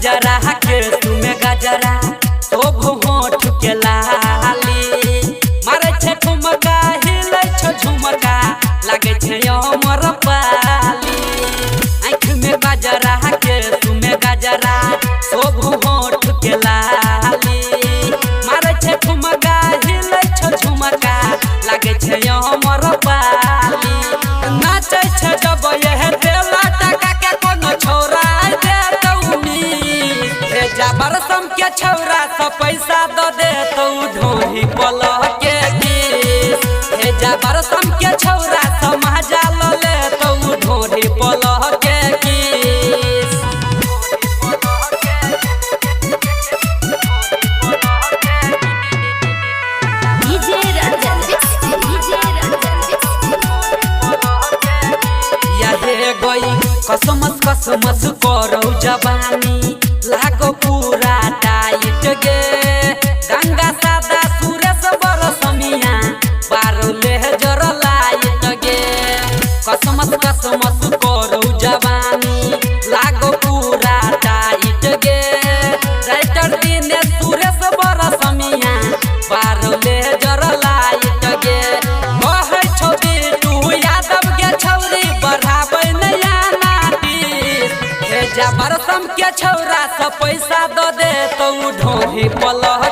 गजरा के तुमे गजरा शोभ होठ के लाली मारे छे ठुमका हिले छो झुमका लागे छे अमर पाली आँख में गजरा के तुमे गजरा शोभ होठ के लाली मारे छे ठुमका हिले छो झुमका लागे छे अमर पाली नाचे छे जब यह देला टका के कोनो छोरा दे तौनी हे जाबर सम के छोरा सब पैसा द दे तौ ढोही पलह के गीत हे जाबर सम के छोरा सब मजा ल ले तौ ढोही पलह के गीत कसमस कसमस करो जवानी लागो पूरा टाइट गे गंगा सादा सुरेश बरसमिया पारो ले जर लाइट गे कसमस कसमस करो जवानी लागो पूरा टाइट गे राइटर दिने सुरेश बरसमिया पारो ले जर लाइट गे ओहे छोड़ी तू यादव के छौरी बढ़ाबै जाबर सम के छोरा सब पैसा द दे तौ ढोही पलह